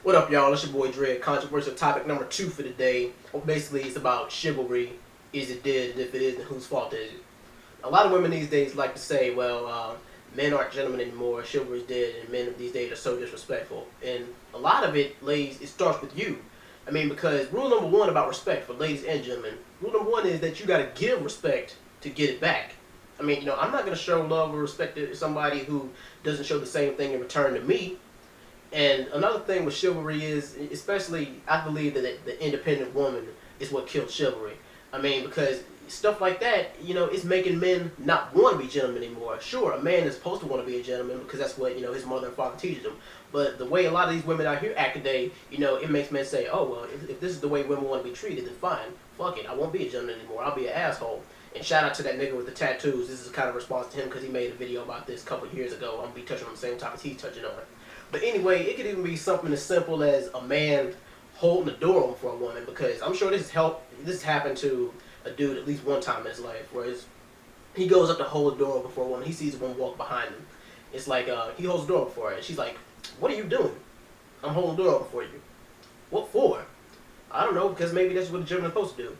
What up, y'all? It's your boy Dread. Controversial topic number 2 for the day. Basically, it's about chivalry. Is it dead? And if it is, then whose fault is it? A lot of women these days like to say, well, men aren't gentlemen anymore, chivalry's dead, and men of these days are so disrespectful. And a lot of it, ladies, it starts with you. I mean, because rule number 1 about respect for ladies and gentlemen, rule number 1 is that you got to give respect to get it back. I mean, I'm not going to show love or respect to somebody who doesn't show the same thing in return to me. And another thing with chivalry is, especially, I believe that the independent woman is what killed chivalry. I mean, because stuff like that, it's making men not want to be gentlemen anymore. Sure, a man is supposed to want to be a gentleman because that's what, his mother and father teaches him. But the way a lot of these women out here act today, it makes men say, oh, well, if this is the way women want to be treated, then fine. Fuck it, I won't be a gentleman anymore. I'll be an asshole. And shout out to that nigga with the tattoos. This is kind of a response to him because he made a video about this a couple years ago. I'm going to be touching on the same topics he's touching on. But anyway, it could even be something as simple as a man holding the door open for a woman, because I'm sure this has happened to a dude at least one time in his life, where he goes up to hold the door open for a woman. He sees a woman walk behind him. It's like he holds the door open for her, and she's like, "What are you doing?" "I'm holding the door open for you." "What for?" "I don't know, because maybe that's what a gentleman's supposed to do."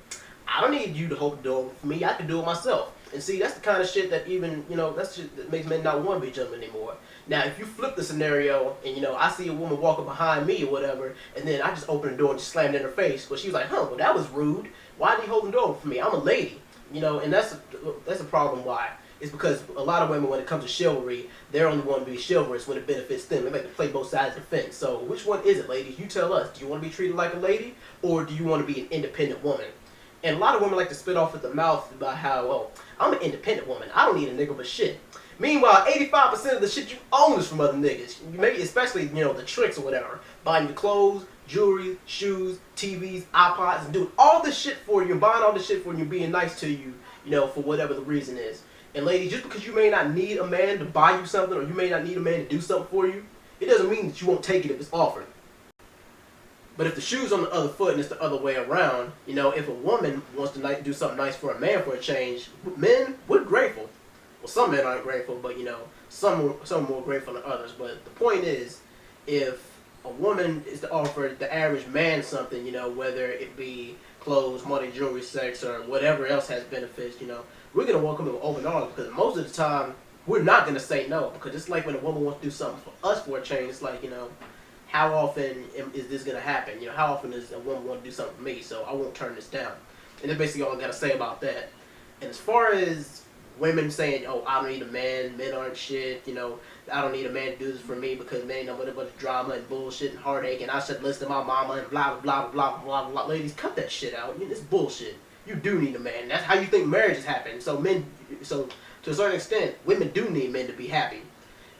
"I don't need you to hold the door open for me. I can do it myself." And see, that's the kind of shit that even, that's shit that makes men not want to be gentlemen anymore. Now, if you flip the scenario and, I see a woman walking behind me or whatever, and then I just open the door and just slam it in her face, well, she was like, well, that was rude. Why did you hold the door open for me? I'm a lady. And that's a problem. Why? It's because a lot of women, when it comes to chivalry, they're only want to be chivalrous when it benefits them. They like to play both sides of the fence. So which one is it, ladies? You tell us. Do you want to be treated like a lady, or do you want to be an independent woman? And a lot of women like to spit off at the mouth about how, oh, I'm an independent woman. I don't need a nigga for shit. Meanwhile, 85% of the shit you own is from other niggas. Maybe especially, the tricks or whatever. Buying your clothes, jewelry, shoes, TVs, iPods, and doing all this shit for you, and buying all this shit for you, and being nice to you, for whatever the reason is. And ladies, just because you may not need a man to buy you something, or you may not need a man to do something for you, it doesn't mean that you won't take it if it's offered. But if the shoe's on the other foot and it's the other way around, if a woman wants to do something nice for a man for a change, men, we're grateful. Well, some men aren't grateful, but, some are more grateful than others. But the point is, if a woman is to offer the average man something, whether it be clothes, money, jewelry, sex, or whatever else has benefits, we're going to welcome them with open arms, because most of the time, we're not going to say no. Because it's like when a woman wants to do something for us for a change, it's like, how often is this going to happen? How often does a woman want to do something for me? So I won't turn this down. And that's basically all I got to say about that. And as far as women saying, oh, I don't need a man, men aren't shit, I don't need a man to do this for me because men ain't nothing but drama and bullshit and heartache, and I should listen to my mama and blah, blah, blah, blah, blah, blah. Ladies, cut that shit out. It's bullshit. You do need a man. That's how you think marriages happen. So to a certain extent, women do need men to be happy.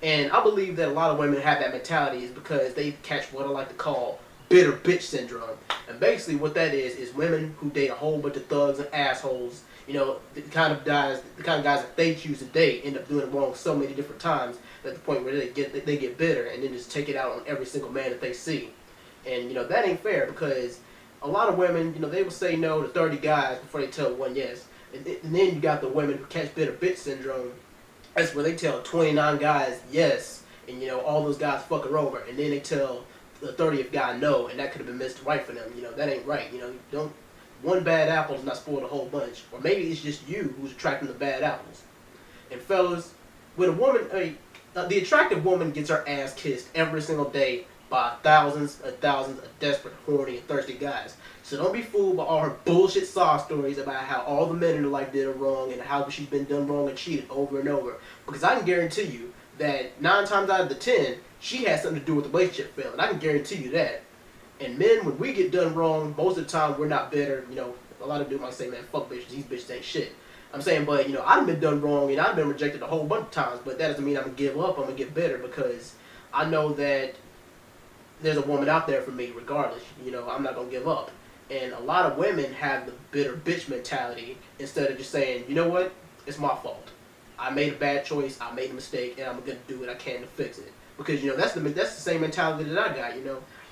And I believe that a lot of women have that mentality is because they catch what I like to call bitter bitch syndrome. And basically what that is women who date a whole bunch of thugs and assholes, the kind of guys that they choose to date end up doing it wrong so many different times at the point where they get bitter and then just take it out on every single man that they see. And that ain't fair, because a lot of women, they will say no to 30 guys before they tell one yes. And then you got the women who catch bitter bitch syndrome. That's where they tell 29 guys yes, and all those guys fuck her over, and then they tell the 30th guy no, and that could have been Mr. Right for them. That ain't right. One bad apple does not spoil the whole bunch. Or maybe it's just you who's attracting the bad apples. And fellas, when a woman, the attractive woman gets her ass kissed every single day by thousands of desperate, horny, and thirsty guys. So don't be fooled by all her bullshit sob stories about how all the men in her life did her wrong and how she's been done wrong and cheated over and over. Because I can guarantee you that 9 times out of the 10, she has something to do with the relationship failing. I can guarantee you that. And men, when we get done wrong, most of the time we're not bitter. A lot of dudes might say, man, fuck bitches, these bitches ain't shit. I'm saying, but, I've been done wrong and I've been rejected a whole bunch of times, but that doesn't mean I'm going to give up, I'm going to get bitter, because I know that there's a woman out there for me regardless. I'm not going to give up. And a lot of women have the bitter bitch mentality instead of just saying, you know what, it's my fault. I made a bad choice, I made a mistake, and I'm going to do what I can to fix it. Because, that's the same mentality that I got,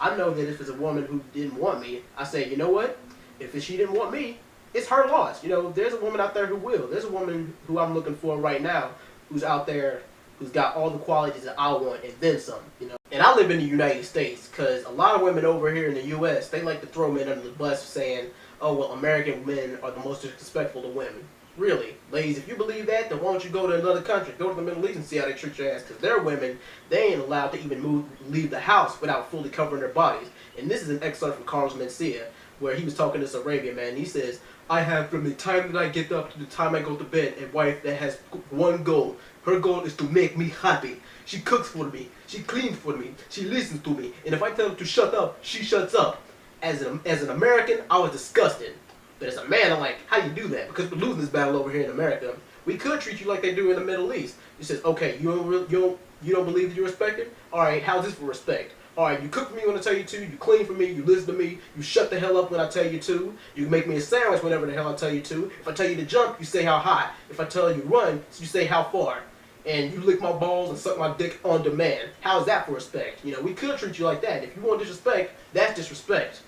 I know that if it's a woman who didn't want me, I say, you know what, if she didn't want me, it's her loss. There's a woman out there who will. There's a woman who I'm looking for right now who's out there who's got all the qualities that I want and then some, you know. And I live in the United States because a lot of women over here in the U.S., they like to throw men under the bus saying, oh, well, American men are the most disrespectful to women. Really, ladies, if you believe that, then why don't you go to another country, go to the Middle East and see how they treat your ass, because their women, they ain't allowed to even leave the house without fully covering their bodies. And this is an excerpt from Congressman Mencia, where he was talking to this Arabian man, and he says, I have from the time that I get up to the time I go to bed a wife that has one goal. Her goal is to make me happy. She cooks for me, she cleans for me, she listens to me, and if I tell her to shut up, she shuts up. As an American, I was disgusted. But as a man, I'm like, how you do that? Because we're losing this battle over here in America. We could treat you like they do in the Middle East. He says, okay, you don't believe that you're respected? All right, how's this for respect? All right, you cook for me when I tell you to. You clean for me. You listen to me. You shut the hell up when I tell you to. You make me a sandwich whenever the hell I tell you to. If I tell you to jump, you say how high. If I tell you to run, you say how far. And you lick my balls and suck my dick on demand. How is that for respect? You know, we could treat you like that. If you want disrespect, that's disrespect.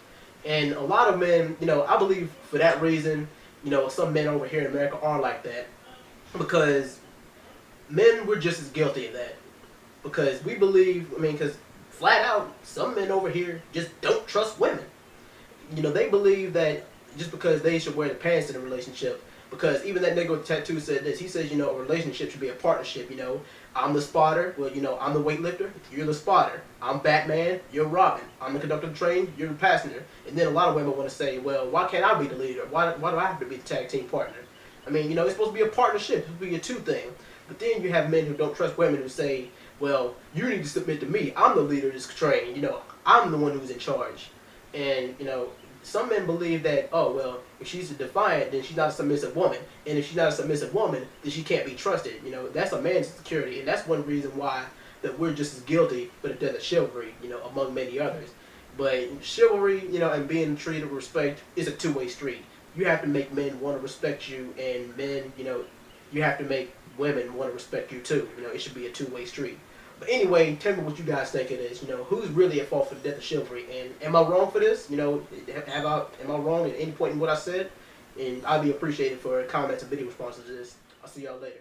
And a lot of men, you know, I believe for that reason, you know, some men over here in America are like that. Because men were just as guilty of that. Because we believe, I mean, because flat out, some men over here just don't trust women. You know, they believe that just because they should wear the pants in a relationship. Because even that nigga with the tattoo said this. He says, you know, a relationship should be a partnership, you know. I'm the spotter. Well, you know, I'm the weightlifter. You're the spotter. I'm Batman. You're Robin. I'm the conductor of the train. You're the passenger. And then a lot of women want to say, well, why can't I be the leader? Why do I have to be the tag team partner? I mean, you know, it's supposed to be a partnership. It's supposed to be a two thing. But then you have men who don't trust women who say, well, you need to submit to me. I'm the leader of this train. You know, I'm the one who's in charge. And, you know, some men believe that, oh, well, if she's a defiant, then she's not a submissive woman. And if she's not a submissive woman, then she can't be trusted. You know, that's a man's insecurity. And that's one reason why that we're just as guilty for the death of chivalry, you know, among many others. But chivalry, you know, and being treated with respect is a two-way street. You have to make men want to respect you, and men, you know, you have to make women want to respect you too. You know, it should be a two-way street. But anyway, tell me what you guys think it is. You know, who's really at fault for the death of chivalry? And am I wrong for this? You know, am I wrong at any point in what I said? And I'd be appreciated for comments and video responses to this. I'll see y'all later.